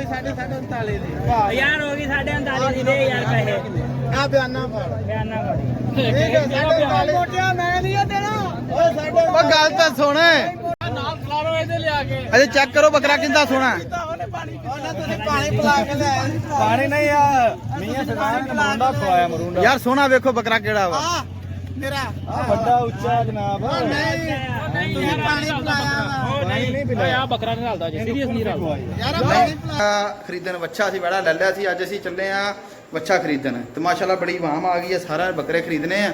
39 ਦੀ यार होगी 39.5 ਦੀ ਦੇ ਯਾਰ ਪੈਸੇ ਆ ਬਿਆਨਾ ਫੜ ਬਿਆਨਾ ਫੜੀ ਠੀਕ ਹੈ 39 ਮੋਟਿਆ ਮੈਂ ਨਹੀਂ ਦੇਣਾ ਓਏ ਸਾਡੇ ਉਹ ਗੱਲ ਤਾਂ ਸੁਣ ਨਾਲ ਖਲਾਰੋ ਇਹਦੇ ਲਿਆ ਕੇ ਅਜੇ ਚੈੱਕ ਕਰੋ ਬੱਕਰਾ ਕਿੰਦਾ ਸੋਹਣਾ ਉਹਨੇ ਤੁਸੀਂ ਪਾਣੀ ਪਿਲਾ ਕੇ ਲੈ ਪਾਣੀ ਨਹੀਂ ਆ ਮੀਆਂ ਸਦਾਨ ਨੇ ਮਰੂੰਡਾ ਖਵਾਇਆ ਮਰੂੰਡਾ ਯਾਰ ਸੋਹਣਾ ਵੇਖੋ ਬੱਕਰਾ ਕਿਹੜਾ ਵਾ ਮੇਰਾ ਵੱਡਾ ਉੱਚਾ ਜਨਾਬ ਨਹੀਂ ਤੁਸੀਂ ਪਾਣੀ ਪਿਲਾਇਆ ਨਹੀਂ ਪਿਲਾਇਆ ਬੱਕਰਾ ਨਹੀਂ ਰਲਦਾ ਜੀ ਸੀਰੀਅਸ ਨਹੀਂ ਰਲਦਾ ਯਾਰ ਪਾਣੀ ਖਰੀਦਣ ਵੱਛਾ ਸੀ ਬੜਾ ਲੈ ਲਿਆ ਸੀ ਅੱਜ ਅਸੀਂ ਚੱਲੇ ਆ ਵੱਛਾ ਖਰੀਦਣ ਤੇ ਮਾਸ਼ਾਅੱਲਾ ਬੜੀ ਵਾਮ ਆ ਗਈ ਹੈ ਸਾਰਾ ਬੱਕਰੇ ਖਰੀਦਨੇ ਆ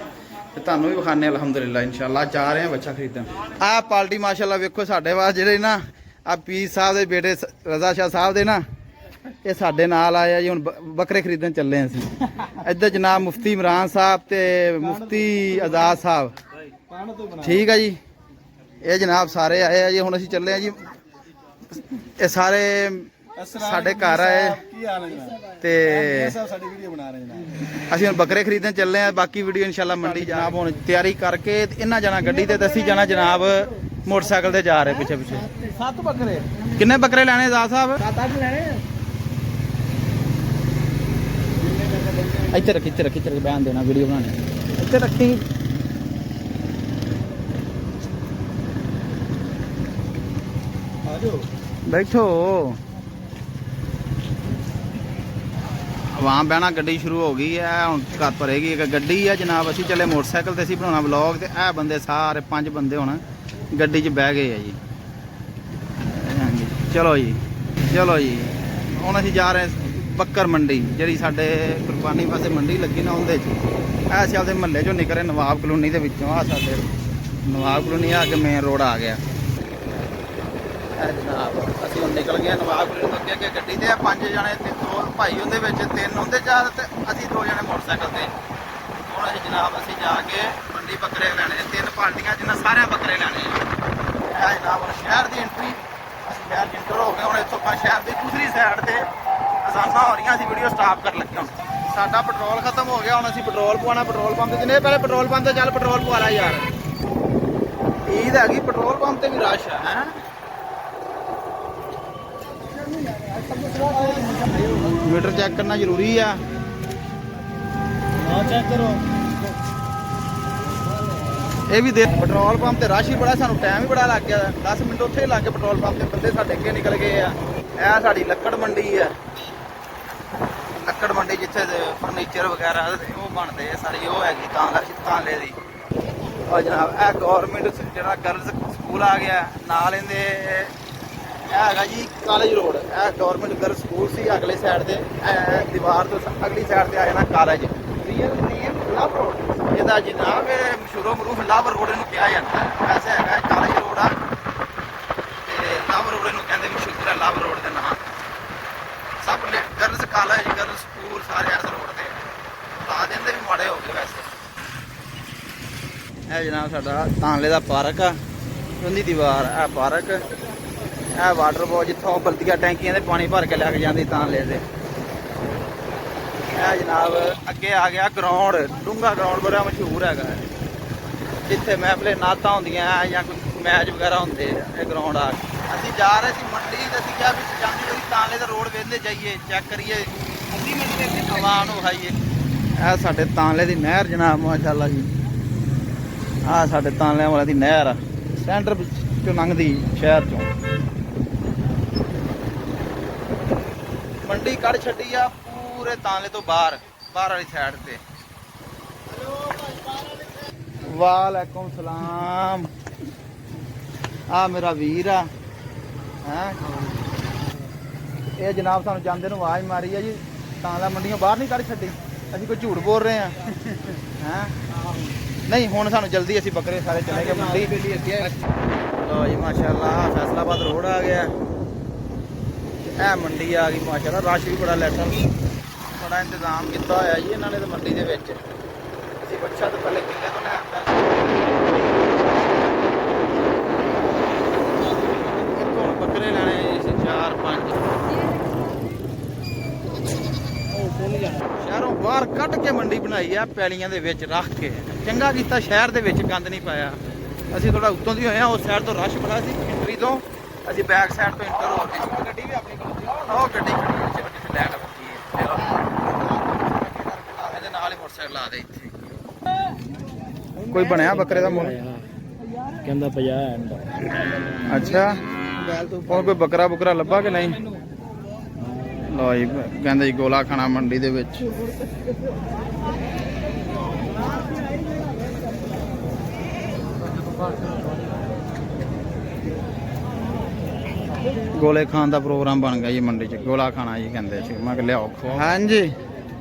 ਤੇ ਤੁਹਾਨੂੰ ਵੀ ਵਿਖਾਣੇ ਅਲਹਮਦੁਲਿਲਾ ਇਨਸ਼ਾਅੱਲਾ ਜਾ ਰਹੇ ਆ ਵੱਛਾ ਖਰੀਦਣ ਆਹ ਪਾਰਟੀ ਮਾਸ਼ਾਅੱਲਾ ਵੇਖੋ ਸਾਡੇ ਵਾਸ ਜਿਹੜੇ ਨਾ ਆ ਪੀਰ ਸਾਹਿਬ ਦੇ ਬੇਟੇ ਰਜ਼ਾ ਸ਼ਾਹ ਸਾਹਿਬ ਦੇ ਨਾ ਇਹ ਸਾਡੇ ਨਾਲ ਆਏ ਆ ਜੀ ਹੁਣ ਬੱਕਰੇ ਖਰੀਦਣ ਚੱਲੇ ਆ ਅਸੀਂ ਇੱਧਰ ਜਨਾਬ ਮੁਫਤੀ ਇਮਰਾਨ ਸਾਹਿਬ ਤੇ ਮੁਫਤੀ ਆਜ਼ਾਦ ਸਾਹਿਬ ਠੀਕ ਆ ਜੀ ਇਹ ਜਨਾਬ ਸਾਰੇ ਆਏ ਆ ਜੀ ਹੁਣ ਅਸੀਂ ਚੱਲੇ ਆ ਜੀ ਇਹ ਸਾਰੇ ਸਾਡੇ ਘਰ ਆਏ ਤੇ ਸਾਡੀ ਵੀਡੀਓ ਬਣਾ ਰਹੇ ਜਨਾਬ ਅਸੀਂ ਹੁਣ ਬੱਕਰੇ ਖਰੀਦਣ ਚੱਲੇ ਆ ਬਾਕੀ ਵੀਡੀਓ ਇਨਸ਼ਾਅੱਲਾ ਮੰਡੀ ਜਨਾਬ ਹੁਣ ਤਿਆਰੀ ਕਰਕੇ ਇਹਨਾਂ ਜਾਣਾ ਗੱਡੀ ਤੇ ਅਸੀਂ ਜਾਣਾ ਜਨਾਬ ਮੋਟਰਸਾਈਕਲ ਤੇ ਜਾ ਰਹੇ ਪਿੱਛੇ ਪਿੱਛੇ 7 ਬੱਕਰੇ ਕਿੰਨੇ ਬੱਕਰੇ ਲੈਣੇ ਆਜ਼ਾਦ ਸਾਹਿਬ 7-8 ਲੈਣੇ ਇੱਥੇ ਰੱਖੀ ਬਿਆਨ ਦੇਣਾ ਵੀਡੀਓ ਬਣਾਣੀ ਇੱਥੇ ਰੱਖੀ ਆਜੋ ਬੈਠੋ ਆਵਾਮ ਬਹਿਣਾ ਗੱਡੀ ਸ਼ੁਰੂ ਹੋ ਗਈ ਹੈ ਹੁਣ ਘਰ ਭਰੇਗੀ ਇੱਕ ਗੱਡੀ ਹੈ ਜਨਾਬ ਅਸੀਂ ਚੱਲੇ ਮੋਟਰਸਾਈਕਲ ਤੇ ਅਸੀਂ ਬਣਾਉਣਾ ਵਲੌਗ ਤੇ ਇਹ ਬੰਦੇ ਸਾਰੇ 5 ਬੰਦੇ ਹੁਣ ਗੱਡੀ 'ਚ ਬਹਿ ਗਏ ਆ ਜੀ ਹਾਂਜੀ ਚਲੋ ਜੀ ਹੁਣ ਅਸੀਂ ਜਾ ਰਹੇ ਬੱਕਰ ਮੰਡੀ ਜਿਹੜੀ ਸਾਡੇ ਕੁਰਬਾਨੀ ਪਾਸੇ ਮੰਡੀ ਲੱਗੀ ਨਾ ਉਹਦੇ 'ਚ ਇਹ ਸਿਆਲ ਦੇ ਮਹੱਲੇ 'ਚੋਂ ਨਿਕਲੇ ਨਵਾਬ ਕਲੋਨੀ ਦੇ ਵਿੱਚੋਂ ਆ ਸਾਡੇ ਨਵਾਬ ਕਲੋਨੀ ਆ ਕੇ ਮੇਨ ਰੋਡ ਆ ਗਿਆ ਜਨਾਬ ਅਸੀਂ ਹੁਣ ਨਿਕਲ ਗਏ ਨਵਾਬ ਕਲੋਨੀ ਤੋਂ ਅੱਗੇ ਗੱਡੀ ਤੇ 5 ਜਣੇ ਤੇ 2 ਭਾਈ ਉਹਦੇ ਵਿੱਚ 3 ਉਹਦੇ ਚ ਤੇ ਅਸੀਂ 2 ਜਣੇ ਮੋਟਰਸਾਈਕਲ ਤੇ ਹੁਣ ਅਸੀਂ ਜਨਾਬ ਅਸੀਂ ਜਾ ਕੇ ਮੰਡੀ ਬੱਕਰੇ ਲੈਣੇ 3 ਪਾਰਟੀਆਂ ਜਿਨ੍ਹਾਂ ਸਾਰਿਆਂ ਬੱਕਰੇ ਲੈਣੇ ਇਹ ਜਨਾਬ ਹੁਣ ਸ਼ਹਿਰ ਦੀ ਐਂਟਰੀ ਅਸੀਂ ਸ਼ਹਿਰ ਦੀ ਐਂਟਰ ਹੋ ਗਏ ਹੁਣ ਇੱਥੋਂ ਆਪਾਂ ਸ਼ਹਿਰ ਦੀ ਦੂਸਰੀ ਸਾਈਡ ਤੇ ਆਸਾਨਾਂ ਹੋ ਰਹੀਆਂ ਅਸੀਂ ਵੀਡੀਓ ਸਟਾਪ ਕਰਨ ਲੱਗੇ ਹੁਣ ਸਾਡਾ ਪੈਟਰੋਲ ਖਤਮ ਹੋ ਗਿਆ ਹੁਣ ਅਸੀਂ ਪੈਟਰੋਲ ਪਵਾਉਣਾ ਪੈਟਰੋਲ ਪੰਪ ਤੇ ਜਿੰਨੇ ਪਹਿਲੇ ਪੈਟਰੋਲ ਪੰਪ ਤੇ ਚੱਲ ਪੈਟਰੋਲ ਪਵਾ ਲੈ ਯਾਰ ਈਦ ਹੈਗੀ ਪੈਟਰੋਲ ਪੰਪ ਤੇ ਵੀ ਰਸ਼ ਹੈ ਮੀਟਰ ਚੈੱਕ ਕਰਨਾ ਜ਼ਰੂਰੀ ਆ ਚੈੱਕ ਕਰੋ ਇਹ ਵੀ ਦੇ ਪੈਟਰੋਲ ਪੰਪ ਤੇ ਰਸ਼ ਹੀ ਬੜਾ ਸਾਨੂੰ ਟਾਈਮ ਵੀ ਬੜਾ ਲੱਗ ਗਿਆ 10 ਮਿੰਟ ਉੱਥੇ ਹੀ ਲੱਗ ਗਏ ਪੈਟਰੋਲ ਪੰਪ ਤੇ ਬੰਦੇ ਸਾਡੇ ਅੱਗੇ ਨਿਕਲ ਗਏ ਆ ਇਹ ਸਾਡੀ ਲੱਕੜ ਮੰਡੀ ਆ ਲੱਕੜ ਮੰਡੀ ਜਿੱਥੇ ਫਰਨੀਚਰ ਵਗੈਰਾ ਉਹ ਬਣਦੇ ਆ ਸਾਰੀ ਉਹ ਹੈਗੀ ਤਾਂਲੇ ਦੀ ਉਹ ਜਨਾਬ ਇਹ ਗੌਰਮੈਂਟ ਜਿਹੜਾ ਗਰਲਸ ਸਕੂਲ ਆ ਗਿਆ ਨਾਲ ਇਹਦੇ ਇਹ ਹੈਗਾ ਜੀ ਕਾਲਜ ਰੋਡ ਇਹ ਗਵਰਨਮੈਂਟ ਗਰਲ ਸਕੂਲ ਸੀ ਅਗਲੇ ਸਾਈਡ ਤੇ ਦੀਵਾਰ ਤੋਂ ਅਗਲੀ ਸਾਈਡ ਤੇ ਆ ਜਾਣਾ ਕਾਲਜ ਰੀਅਲ ਨੇਮ ਲਵ ਰੋਡ ਇਹਦਾ ਜਨਾਬ ਇਹ ਮਸ਼ਹੂਰੋ ਮਰੂਫ ਲਵ ਰੋਡ ਇਹਨੂੰ ਕਿਹਾ ਜਾਂਦਾ ਵੈਸੇ ਹੈਗਾ ਕਾਲਜ ਰੋਡ ਆ ਤੇ ਲਵ ਰੋਡ ਇਹਨੂੰ ਕਹਿੰਦੇ ਮਸ਼ਹੂਰ ਹੈ ਲਵ ਰੋਡ ਦੇ ਨਾਂ ਸਭ ਗਰਲਸ ਕਾਲਜ ਗਰਲ ਸਕੂਲ ਸਾਰੇ ਇਸ ਰੋਡ ਤੇ ਲਾ ਦਿੰਦੇ ਵੀ ਮਾੜੇ ਹੋ ਗਏ ਵੈਸੇ ਇਹ ਜਨਾਬ ਸਾਡਾ ਤਾਂਲੇ ਦਾ ਪਾਰਕ ਆ ਉਹਦੀ ਦੀਵਾਰ ਇਹ ਪਾਰਕ ਇਹ ਵਾਟਰ ਬੋਲ ਜਿੱਥੋਂ ਬਲਦੀਆਂ ਟੈਂਕੀਆਂ ਦੇ ਪਾਣੀ ਭਰ ਕੇ ਲੈ ਕੇ ਜਾਂਦੀ ਤਾਂਲੇ ਦੇ ਇਹ ਜਨਾਬ ਅੱਗੇ ਆ ਗਿਆ ਗਰਾਊਂਡ ਡੂੰਘਾ ਗਰਾਊਂਡ ਬੜਾ ਮਸ਼ਹੂਰ ਹੈਗਾ ਜਿੱਥੇ ਮਹਿਫਲੇ ਨਾਤਾਂ ਹੁੰਦੀਆਂ ਜਾਂ ਕੋਈ ਮੈਚ ਵਗੈਰਾ ਹੁੰਦੇ ਇਹ ਗਰਾਊਂਡ ਆ ਅਸੀਂ ਜਾ ਰਹੇ ਸੀ ਮੰਡੀ ਤੇ ਅਸੀਂ ਕਿਹਾ ਵੀ ਜਾਂਦੀ ਹੋਈ ਤਾਂਲੇ ਦਾ ਰੋਡ ਵੇਖਦੇ ਜਾਈਏ ਚੈੱਕ ਕਰੀਏ ਹਵਾ ਨੂੰ ਖਾਈਏ ਇਹ ਸਾਡੇ ਤਾਂਲੇ ਦੀ ਨਹਿਰ ਜਨਾਬ ਮਾਸ਼ਾਅੱਲਾ ਜੀ ਆਹ ਸਾਡੇ ਤਾਂਲਿਆਂ ਵਾਲਾ ਦੀ ਨਹਿਰ ਆ ਸੈਂਟਰ ਵਿੱਚੋਂ ਲੰਘਦੀ ਸ਼ਹਿਰ ਚੋਂ ਮੰਡੀ ਕੱਢ ਛੱਡੀ ਆ ਪੂਰੇ ਤਾਂਲੇ ਤੋਂ ਬਾਹਰ ਵਾਲੀ ਸਾਈਡ ਤੇ ਵਾਲੇਕੁਮ ਸਲਾਮ ਆ ਮੇਰਾ ਵੀਰ ਆ ਹੈ ਇਹ ਜਨਾਬ ਸਾਨੂੰ ਜਾਂਦੇ ਨੂੰ ਆਵਾਜ਼ ਮਾਰੀ ਆ ਜੀ ਤਾਂਲਾ ਮੰਡੀਆਂ ਬਾਹਰ ਨਹੀਂ ਕੱਢ ਛੱਡੀ ਅਸੀਂ ਕੋਈ ਝੂਠ ਬੋਲ ਰਹੇ ਆ ਹੈ ਨਹੀਂ ਹੁਣ ਸਾਨੂੰ ਜਲਦੀ ਅਸੀਂ ਬੱਕਰੇ ਸਾਰੇ ਚਲੇ ਗਏ ਮੰਡੀ ਲੋ ਜੀ ਮਾਸ਼ਾਅੱਲਾ ਫੈਸਲਾਬਾਦ ਰੋਡ ਆ ਗਿਆ ਇਹ ਮੰਡੀ ਆ ਗਈ ਮਾਸ਼ਾਅੱਲਾ ਰਸ਼ ਵੀ ਬੜਾ ਲੈਟਰ ਬੜਾ ਇੰਤਜ਼ਾਮ ਕੀਤਾ ਹੋਇਆ ਜੀ ਇਹਨਾਂ ਨੇ ਤਾਂ ਮੰਡੀ ਦੇ ਵਿੱਚ ਅਸੀਂ ਬੱਚਾ ਤੋਂ ਪਹਿਲੇ ਕਿੱਲੇ ਤੋਂ ਲੈ ਆਂਦਾ ਇੱਥੋਂ ਬੱਕਰੇ ਲੈਣੇ 4-5 ਸ਼ਹਿਰੋਂ ਬਾਹਰ ਕੱਢ ਕੇ ਮੰਡੀ ਬਣਾਈ ਆ ਪੈਲੀਆਂ ਦੇ ਵਿੱਚ ਰੱਖ ਕੇ ਚੰਗਾ ਕੀਤਾ ਸ਼ਹਿਰ ਦੇ ਵਿੱਚ ਗੰਦ ਨਹੀਂ ਪਾਇਆ ਅਸੀਂ ਥੋੜਾ ਉੱਤੋਂ ਦੀ ਹੋਏ ਆ ਉਸ ਸਾਈਡ ਤੋਂ ਰਸ਼ ਬੜਾ ਸੀ ਐਂਟਰੀ ਤੋਂ ਅਸੀਂ ਬੈਕ ਸਾਈਡ ਤੋਂ ਇੰਟਰ ਹੋ ਗਏ ਗੱਡੀ ਵੀ ਆਪਣੀ ਕੋਲ ਉਹ ਗੱਡੀ ਖੜੀ ਹੈ, ਚਲੋ ਜਿੱਥੇ ਲੈਟ ਬੱਤੀ ਹੈ ਚਲੋ ਇਹਦੇ ਨਾਲ ਹੀ ਮੋਟਰਸਾਈਕਲ ਲਾ ਦੇ ਇੱਥੇ। ਕੋਈ ਬਣਿਆ ਬੱਕਰੇ ਦਾ ਮੁੱਲ? ਕਹਿੰਦਾ 50 ਅੱਛਾ ਹੋਰ ਕੋਈ ਬੱਕਰਾ ਬੁਕਰਾ ਲੱਭਾ ਕਿ ਨਹੀਂ? ਲਓ ਜੀ ਕਹਿੰਦੇ ਜੀ ਗੋਲਾ ਖਾਣਾ ਮੰਡੀ ਦੇ ਵਿੱਚ ਗੋਲੇ ਖਾਣ ਦਾ ਪ੍ਰੋਗਰਾਮ ਬਣ ਗਿਆ ਜੀ ਮੰਡੀ 'ਚ। ਗੋਲਾ ਖਾਣਾ ਜੀ ਕਹਿੰਦੇ ਸੀ। ਮੈਂ ਕਿਹਾ ਲਿਆਓ ਹਾਂਜੀ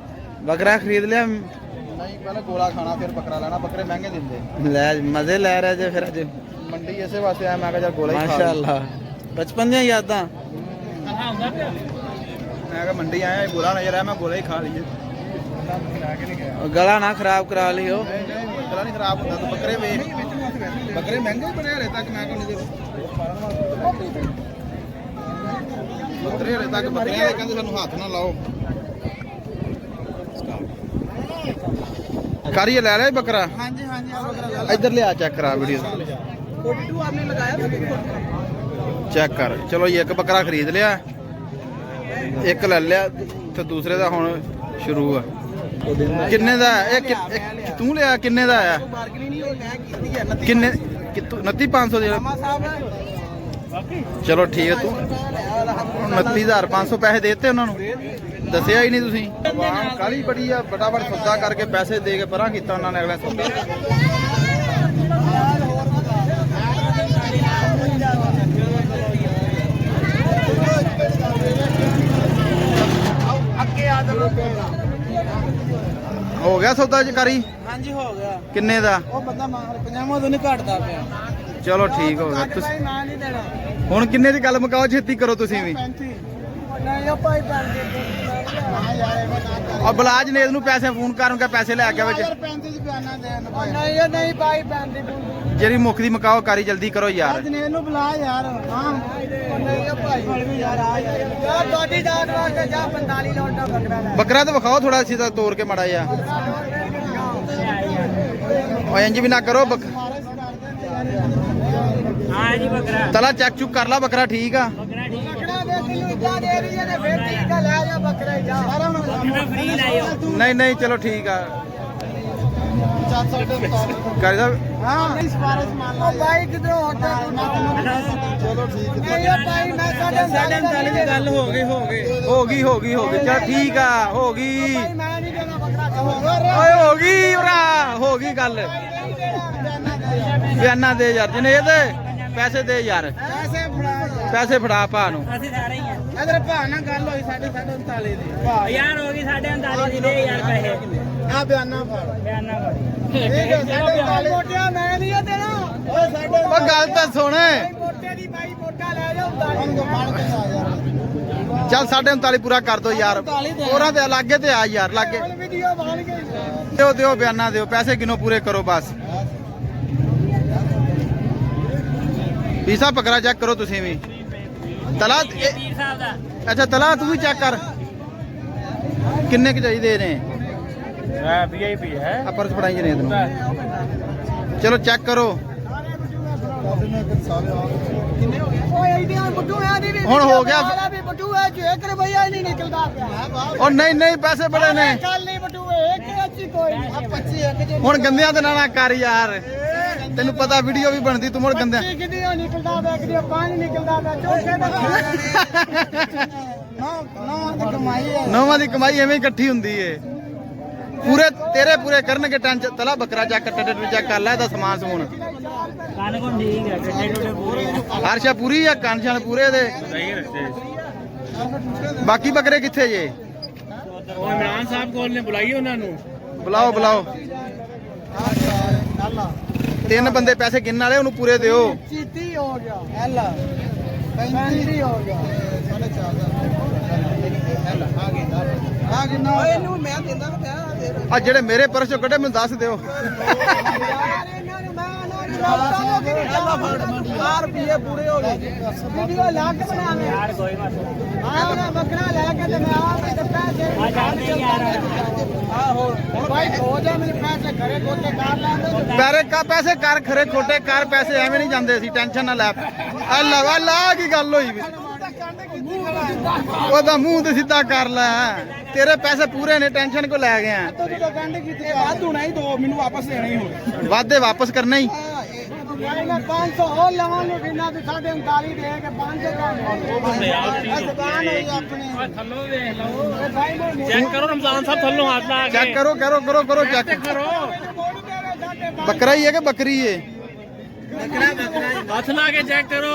ਬੱਕਰਾ ਖਰੀਦ ਲਿਆ? ਨਹੀਂ ਪਹਿਲਾਂ ਗੋਲਾ ਖਾਣਾ ਫਿਰ ਬੱਕਰਾ ਲੈਣਾ। ਬੱਕਰੇ ਮਹਿੰਗੇ ਦਿੰਦੇ। ਲੈ ਮਜ਼ੇ ਲੈ ਰਹੇ ਜੇ ਫਿਰ ਅੱਜ ਮੰਡੀ ਇਸੇ ਵਾਸਤੇ ਆਇਆ। ਮੈਂ ਕਿਹਾ ਚੱਲ ਗੋਲਾ ਹੀ ਖਾ ਮਾਸ਼ਾਅੱਲਾ ਬਚਪਨ ਦੀਆਂ ਯਾਦਾਂ। ਮੈਂ ਕਿਹਾ ਮੰਡੀ ਆਇਆ ਗੋਲਾ ਨਜ਼ਰ ਆਇਆ ਮੈਂ ਗੋਲਾ ਹੀ ਖਾ ਲਈਏ। ਗਲਾ ਨਾ ਖਰਾਬ ਕਰਾ ਲਿਓ। ਨਹੀਂ ਗਲਾ ਨਹੀਂ ਖਰਾਬ ਹੁੰਦਾ। ਤੂੰ ਬੱਕਰੇ ਵੇਖ ਬੱਕਰੇ ਮਹਿੰਗੇ ਬਣੇ ਹਲੇ ਤੱਕ। ਮੈਂ ਕਹਿੰਦੀ ਬੱਕਰੇ ਹਲੇ ਤੱਕ ਬੱਕਰੀਆਂ ਦੇ ਕਹਿੰਦੇ ਸਾਨੂੰ ਹੱਥ ਨਾ ਲਾਓ। ਕਾਰੀਏ ਲੈ ਲਿਆ ਬੱਕਰਾ? ਹਾਂਜੀ ਹਾਂਜੀ ਇੱਧਰ ਲਿਆ ਚੈੱਕ ਕਰਾ ਵੀਡੀਓ 42 ਆਪਨੇ ਲਗਾਇਆ ਚੈੱਕ ਕਰ। ਚਲੋ ਜੀ ਇੱਕ ਬੱਕਰਾ ਖਰੀਦ ਲਿਆ, ਇੱਕ ਲੈ ਲਿਆ ਤੇ ਦੂਸਰੇ ਦਾ ਹੁਣ ਸ਼ੁਰੂ ਆ। ਕਿੰਨੇ ਦਾ ਇਹ ਤੂੰ ਲਿਆ? ਕਿੰਨੇ ਦਾ ਆਇਆ? ਕਿੰਨੇ 29,500 ਦੇ। ਚਲੋ ਠੀਕ ਹੈ। ਤੂੰ 29,500 ਪੈਸੇ ਦੇਤੇ ਉਹਨਾਂ ਨੂੰ? ਦੱਸਿਆ ਹੀ ਨਹੀਂ ਤੁਸੀਂ। ਕਾਲੀ ਬੜੀ ਆ ਫਟਾਫਟ ਸੌਦਾ ਕਰਕੇ ਪੈਸੇ ਦੇ ਕੇ ਪਰਾਂ ਕੀਤਾ ਉਹਨਾਂ ਨੇ ਅਗਲੇ ਸੌਦੇ। ਹੋ ਗਿਆ ਸੌਦਾ ਜਕਾਰੀ? ਹਾਂਜੀ ਹੋ ਗਿਆ। ਕਿੰਨੇ ਦਾ? ਉਹ ਬੰਦਾ 50 ਤੋਂ ਨਹੀਂ ਘਟਦਾ ਪਿਆ। ਚਲੋ ਠੀਕ ਹੋ ਗਿਆ। ਤੁਸੀਂ ਨਹੀਂ ਦੇਣਾ ਹੁਣ ਕਿੰਨੇ ਦੀ ਗੱਲ ਮੁਕਾਓ ਛੇਤੀ ਕਰੋ ਤੁਸੀਂ ਵੀ। ਔਰ ਬਲਾਜ ਨੇਦ ਨੂੰ ਪੈਸੇ ਫੋਨ ਕਰੂੰਗਾ ਪੈਸੇ ਲੈ ਕੇ ਵਿੱਚ। ਨਹੀਂ ਭਾਈ ਜਿਹੜੀ ਮੁੱਖ ਦੀ ਮੁਕਾਓ ਕਾਰੀ ਜਲਦੀ ਕਰੋ ਯਾਰ। ਨੇਦ ਨੂੰ ਬੁਲਾ ਯਾਰ। ਹਾਂ ਨਹੀਂ ਯਾਰ ਆ ਯਾਰ ਤੁਹਾਡੀ ਦਾਤ ਵਾਸਤੇ ਜਾ 45 ਲੋਟਾ ਬੱਕਰਾ ਤਾਂ ਵਿਖਾਓ ਥੋੜਾ ਸਿੱਧਾ ਤੋੜ ਕੇ ਮੜਾ ਜਾ। ਓ ਇੰਜ ਵੀ ਨਾ ਕਰੋ। ਹਾਂ ਜੀ ਬੱਕਰਾ ਤਲਾ ਚੈੱਕ ਚੁੱਕ ਕਰ ਲਾ। ਬੱਕਰਾ ਠੀਕ ਆ? ਬੱਕਰਾ ਠੀਕ ਨਹੀਂ ਨਹੀਂ ਚਲੋ ਠੀਕ ਆ। ਕਰ ਸਾਹਿਬ ਹਾਂ ਭਾਈ ਕਿਧਰੋਂ ਹੋਟਲ ਚਲੋ ਠੀਕ ਹੈ ਭਾਈ। ਮੈਂ 39 ਦੀ ਗੱਲ ਹੋ ਗਈ ਚਲ ਠੀਕ ਆ ਹੋ ਗਈ। ਓਏ ਹੋ ਗਈ ਭਰਾ ਹੋ ਗਈ ਗੱਲ। ਬਿਆਨਾ ਦੇ ਯਾਰ ਜਿਹਨੇ ਇਹਦੇ ਪੈਸੇ ਦੇ ਯਾਰ। ਪੈਸੇ ਫੜਾ ਭਾ ਨੂੰ। ਅਸੀਂ ਸਾਰੇ ਹੀ ਆ। ਇਧਰ ਭਾ ਨਾਲ ਗੱਲ ਹੋਈ 39.5 ਦੀ ਯਾਰ ਹੋ ਗਈ 39.5 ਦੀ ਦੇ ਯਾਰ ਪੈਸੇ। ਆ ਬਿਆਨਾ ਫੜ ਠੀਕ ਹੈ 39 ਮੋਟਿਆ ਮੈਂ ਨਹੀਂ ਦੇਣਾ। ਓ ਗੱਲ ਤਾਂ ਸੁਣ ਮੋਟੇ ਦੀ ਬਾਈ ਮੋਟਾ ਲੈ ਜਾ 39 ਚੱਲ 39.5 ਪੂਰਾ ਕਰ ਦੋ ਯਾਰ। ਹੋਰਾਂ ਤੇ ਲਾਗੇ ਤੇ ਆ ਯਾਰ ਲਾਗੇ ਵੀਡੀਓ ਬਣ ਗਈ। ਦਿਓ ਬਿਆਨਾ ਦਿਓ ਪੈਸੇ ਕਿਨੋਂ ਪੂਰੇ ਕਰੋ ਬਸ। ਪੀਸਾ ਬੱਕਰਾ ਚੈੱਕ ਕਰੋ ਤੁਸੀਂ ਵੀ। ਤਲਾ ਅੱਛਾ ਤਲਾ ਤੂੰ ਵੀ ਚੈੱਕ ਕਰ ਕਿੰਨੇ ਕੁ ਚਾਹੀਦੇ ਨੇ। VIP ਹੈ ਅਪਰ ਫੜਾਈ ਜਨੇ ਤੈਨੂੰ। ਚਲੋ ਚੈੱਕ ਕਰੋ। ਹੁਣ ਹੋ ਗਿਆ। ਉਹ ਨਹੀਂ ਨਹੀਂ ਪੈਸੇ ਬੜੇ ਨੇ। ਹੁਣ ਗੰਦਿਆਂ ਤੇ ਨਾ ਕਰ ਯਾਰ। ਤੈਨੂੰ ਪਤਾ ਵੀਡੀਓ ਵੀ ਬਣਦੀ ਤੂੰ ਮੁੜ ਗੰਦਿਆਂ ਨੌਵਾਂ ਦੀ ਕਮਾਈ ਐਵੇਂ ਇਕੱਠੀ ਹੁੰਦੀ ਏ। ਪੂਰੇ ਤੇਰੇ ਪੂਰੇ ਕਰਨਗੇ ਟੈਨਸ਼ਨ। ਤਲਾ ਬੱਕਰਾ ਚੈੱਕ ਚੈੱਕ ਕਰ ਲੈ ਇਹਦਾ ਸਮਾਨ ਸਮੂਨ। ਹਰਸ਼ਾ ਪੂਰੀ ਆ ਕੰਨ ਪੂਰੇ ਦੇ। ਬਾਕੀ ਬੱਕਰੇ ਕਿੱਥੇ ਜੇ? ਇਮਰਾਨ ਸਾਹਿਬ ਕੋਲ ਨੇ ਬੁਲਾਈ ਉਹਨਾਂ ਨੂੰ। ਬੁਲਾਓ 3 ਬੰਦੇ ਪੈਸੇ ਗਿਣਨ ਵਾਲੇ ਉਹਨੂੰ ਪੂਰੇ ਦਿਓ। ਚੀਤੀ ਹੋ ਗਿਆ ਐਲਾ 35 ਹੋ ਗਿਆ 4.5 ਇਹਨੂੰ ਮੈਂ ਦਿੰਦਾ ਪਿਆ। ਆ ਜਿਹੜੇ ਮੇਰੇ ਪਰਸ ਚੋਂ ਕੱਢੇ ਮੈਨੂੰ ਦੱਸ ਦਿਓ। ਰੁਪਏ ਪੂਰੇ ਹੋ ਗਏ। ਵੀਡੀਓ ਲਾ ਕੇ ਬਣਾਵੇ ਯਾਰ ਕੋਈ ਨਾ ਬੱਕਰਾ ਲੈ ਕੇ ਤੇ ਮੈਂ ਆਪ ਤੇ ਪੈਸੇ ਆਹੋ ਹੁਣ ਭਾਈ ਹੋ ਜਾ ਮੇਰੇ ਪੈਸੇ ਘਰੇ ਖੋਟੇ ਕਰ ਲੈਂਦੇ। ਪੈਸੇ ਕਰ ਖਰੇ ਖੋਟੇ ਕਰ ਪੈਸੇ ਐਵੇਂ ਨਹੀਂ ਜਾਂਦੇ ਸੀ। ਟੈਨਸ਼ਨ ਨਾ ਲੈ। ਅੱਲਾ ਕੀ ਗੱਲ ਹੋਈ ਉਹਦਾ ਮੂੰਹ ਤੇ ਸਿੱਧਾ ਕਰ ਲੈ ਤੇਰੇ ਪੈਸੇ ਪੂਰੇ ਨੇ ਟੈਨਸ਼ਨ ਕੋ ਲੈ ਗਿਆ ਵਾਧੂ ਨਹੀਂ ਦੋ ਮੈਨੂੰ ਵਾਪਸ ਦੇਣਾ ਹੀ ਹੋਵੇ ਵਾਧੇ ਵਾਪਸ ਕਰਨੇ ਹੀ 500 ਹੋਰ ਲਵਾਂਗੇ ਬਿਨਾਂ ਤੇ 39.5 ਦੇ ਕੇ 500 ਦਾ ਦੁਕਾਨ ਹੋਈ ਆਪਣੀ ਥੱਲੋਂ ਵੇਖ ਲਓ ਚੈੱਕ ਕਰੋ ਰਮਜ਼ਾਨ ਸਾਹਿਬ ਥੱਲੋਂ ਹੱਥ ਲਾ ਕੇ ਚੈੱਕ ਕਰੋ ਚੈੱਕ ਕਰੋ ਬੱਕਰਾ ਹੀ ਹੈ ਕਿ ਬੱਕਰੀ ਹੈ ਹੱਥ ਲਾ ਕੇ ਚੈੱਕ ਕਰੋ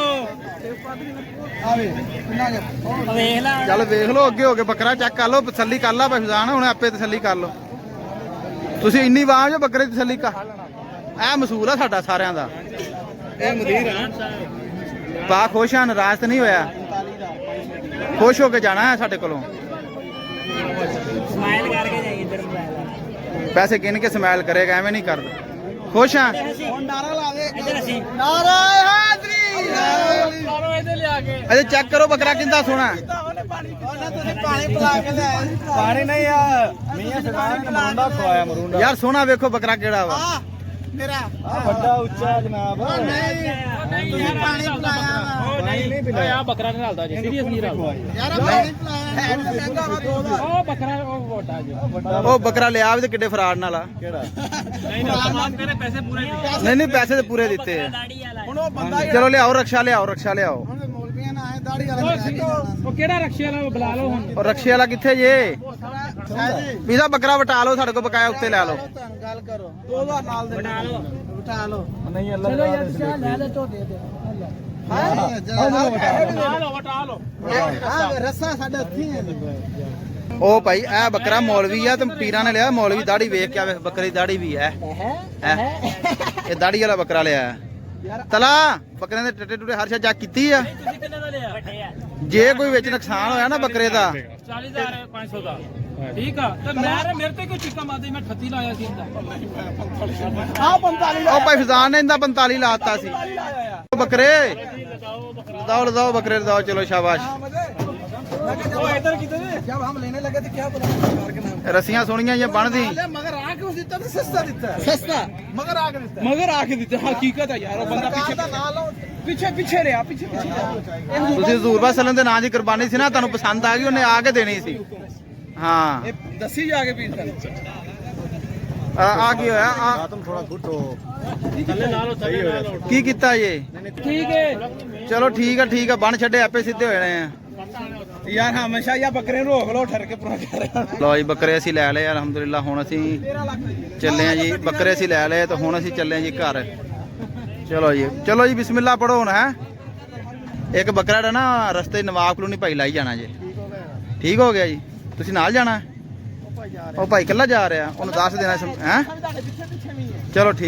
ਆਵੇ ਕਿੰਨਾ ਕੁ? ਵੇਖ ਲੈ ਚੱਲ ਵੇਖ ਲਓ ਅੱਗੇ ਹੋ ਕੇ ਬੱਕਰਾ ਚੈੱਕ ਕਰ ਲਓ ਤਸੱਲੀ ਕਰ ਲਾ ਪਛਾਣ ਹੁਣ ਆਪੇ ਤਸੱਲੀ ਕਰ ਲਓ ਤੁਸੀਂ ਇੰਨੀ ਵਾਹ ਜੋ ਬੱਕਰੇ ਦੀ ਤਸੱਲੀ ਕਰ ਇਹ ਮਸੂਲ ਆ ਸਾਡਾ ਸਾਰਿਆਂ ਦਾ ਇਹ ਮਦੀਰ ਪਾ ਖੁਸ਼ ਆ ਨਾਰਾਜ਼ ਤਾਂ ਨਹੀਂ ਹੋਇਆ ਖੁਸ਼ ਹੋ ਕੇ ਜਾਣਾ ਹੈ ਸਾਡੇ ਕੋਲੋਂ ਸਮਾਈਲ ਕਰਕੇ ਜਾਈਏ ਇੱਧਰ ਮੋਬਾਈਲ ਪੈਸੇ ਗਿਣ ਕੇ ਸਮੈਲ ਕਰੇਗਾ ਐਵੇਂ ਨਹੀਂ ਕਰਦਾ ਖੁਸ਼ ਆ ਹੁਣ ਨਾਰਾ ਲਾ ਦੇ ਇੱਧਰ ਅਸੀਂ ਨਾਰਾ ਹਾਜ਼ਰੀ ਕਰੋ ਇਹਦੇ ਲਿਆ ਕੇ ਅਜੇ ਚੈੱਕ ਕਰੋ ਬੱਕਰਾ ਕਿੰਦਾ ਸੋਹਣਾ ਉਹਨੇ ਤੁਸੀਂ ਪਾਣੀ ਪਿਲਾ ਕੇ ਲੈ ਪਾਣੀ ਨਹੀਂ ਆ ਮੀਆਂ ਸਰਦਾਰ ਨੇ ਮੁੰਡਾ ਖਵਾਇਆ ਮਰੂੰਡਾ ਯਾਰ ਸੋਹਣਾ ਵੇਖੋ ਬੱਕਰਾ ਕਿਹੜਾ ਵਾ ਮੇਰਾ ਵੱਡਾ ਉੱਚਾ ਜਨਾਬ ਨਹੀਂ ਤੁਸੀਂ ਪਾਣੀ ਪਿਲਾਇਆ ਵਾ ਨਹੀਂ ਪਿਲਾਇਆ ਆ ਬੱਕਰਾ ਨਹੀਂ ਰਲਦਾ ਜੀ ਸੀਰੀਅਸ ਨਹੀਂ ਰਲਦਾ ਯਾਰ ਪਾਣੀ ਪਿਲਾਇਆ ਹੈ ਤਾਂ ਮਹਿੰਗਾ ਵਾ ਦੋ ਦਾ ਉਹ ਬੱਕਰਾ ਉਹ ਵੱਡਾ ਜੀ ਉਹ ਬੱਕਰਾ ਲਿਆ ਵੀ ਤੇ ਕਿੱਡੇ ਫਰਾਡ ਨਾਲ ਆ ਨਹੀਂ ਮਾਫ ਕਰੇ ਪੈਸੇ ਪੂਰੇ ਨਹੀਂ ਪੈਸੇ ਤੇ ਪੂਰੇ ਦਿੱਤੇ ਆ ਹੁਣ ਉਹ ਬੰਦਾ ਚਲੋ ਲਿਆਓ ਰਕਸ਼ਾ ਲਿਆਓ ਹੁਣ ਮੌਲਵੀਆਂ ਨਾਲ ਆਏ ਦਾੜੀ ਵਾਲਾ ਉਹ ਕਿਹੜਾ ਰਕਸ਼ੇ ਵਾਲਾ ਉਹ ਬੁਲਾ ਲਓ ਹੁਣ ਉਹ ਰਕਸ਼ੇ ਵਾਲਾ ਕਿੱਥੇ ਜੇ ਸਾਜੀ ਪੀਜ਼ਾ ਬੱਕਰਾ ਵਟਾ ਲਓ ਸਾਡੇ ਕੋਲ ਬਕਾਇਆ ਉੱਤੇ ਲੈ ਲਓ ਤੁਹਾਨੂੰ ਗੱਲ ਕਰੋ 2000 ਨਾਲ ਦੇ ਬਿਠਾ ਲਓ ਬਿਠਾ ਲਓ ਨਹੀਂ ਅੱਲਾ ਚਲੋ ਯਾਰ ਤੁਸੀਂ ਲੈ ਲੈ ਤੋਂ ਦੇ ਦੇ ਹਾਂ ਵਟਾ ਲਓ ਹਾਂ ਰੱਸਾ ਸਾਡੇ ਹੱਥੀ ਹੈ ਉਹ ਭਾਈ ਇਹ ਬੱਕਰਾ ਮੌਲਵੀ ਆ ਤੇ ਪੀਰਾਂ ਨੇ ਲਿਆ ਮੌਲਵੀ ਦਾੜੀ ਵੇਖ ਕੇ ਆਵੇ ਬੱਕਰੀ ਦਾੜੀ ਵੀ ਹੈ ਇਹ ਦਾੜੀ ਵਾਲਾ ਬੱਕਰਾ ਲਿਆ ਤਲਾ ਬੱਕਰੇ ਦੇ ਟੱਟੇ ਟੁੱਟੇ ਹਰ ਸ਼ਾ ਜਾ ਕੀਤੀ ਆ ਤੁਸੀਂ ਕਿੰਨੇ ਦਾ ਲਿਆ ਜੇ ਕੋਈ ਵਿੱਚ ਨੁਕਸਾਨ ਹੋਇਆ ਨਾ ਬੱਕਰੇ ਦਾ 40000 500 ਦਾ ਠੀਕ ਆ ਤੇ ਮੇਰੇ ਤੇ ਕੋਈ ਚਿੱਕਾ ਮਾਰਦੀ ਮੈਂ 38 ਲਾਇਆ ਸੀ ਇਹਦਾ ਆ 45 ਉਹ ਭਾਈ ਫਜ਼ਾਨ ਨੇ ਇਹਦਾ 45 ਲਾਤਾ ਸੀ ਉਹ ਬੱਕਰੇ ਦੌੜ ਬੱਕਰੇ ਦੌੜ ਚਲੋ ਸ਼ਾਬਾਸ਼ वो इधर किधर है जब हम लेने लगे थे क्या बोला सरकार के नाम रस्सियां सोनियां ये बनदी मगर आके उस देता तो सस्ता देता है सस्ता मगर आके देता है हकीकत है यार वो बंदा पीछे पीछे रहा पीछे ਤੁਸੀਂ ਹਜ਼ੂਰ ਬਾ ਸੱਲਮ ਦੇ ਨਾਂ ਦੀ ਕੁਰਬਾਨੀ ਸੀ ਨਾ ਤੁਹਾਨੂੰ ਪਸੰਦ ਆ ਗਈ ਉਹਨੇ ਆ ਕੇ ਦੇਣੀ ਸੀ ਹਾਂ दसी जाके पीस ਆ ਕੀ ਹੋਇਆ ਆ तुम थोड़ा घुटो ਥੱਲੇ ਲਾ ਲਓ ਥੱਲੇ ਲਾ ਲਓ ਕੀ ਕੀਤਾ ਇਹ ਠੀਕ ਹੈ ਚਲੋ ਠੀਕ ਆ ਬਣ ਛੱਡੇ ਆਪੇ ਸਿੱਧੇ ਹੋ ਜਾਣੇ ਆ यार हमेशा या बकरे रोक लो ठर के पूरा ਲਓ ਜੀ ਬੱਕਰੇ ਅਸੀਂ ਲੈ ਲਏ ਅਲਹਮਦੁਲਿਲਾ ਹੁਣ ਅਸੀਂ ਚੱਲੇ ਆ ਜੀ ਬੱਕਰੇ ਅਸੀਂ ਲੈ ਲਏ ਤੇ ਹੁਣ ਅਸੀਂ ਚੱਲੇ ਆ ਜੀ ਘਰ ਚਲੋ ਜੀ ਬਿਸਮਿਲ੍ਲਾ ਪੜੋ ਹੁਣ ਹੈ ਇੱਕ ਬੱਕਰਾ ਦਾ ਨਾ ਰਸਤੇ ਨਵਾਬ ਕਲੋਨੀ ਭਾਈ ਲਾਈ ਜਾਣਾ ਜੀ ਠੀਕ ਹੋ ਗਿਆ ਜੀ ਤੁਸੀਂ ਨਾਲ ਜਾਣਾ ਉਹ ਭਾਈ ਇਕੱਲਾ ਜਾ ਰਿਹਾ ਉਹਨੂੰ ਦੱਸ ਦੇਣਾ ਹੈ ਚਲੋ ਠੀਕ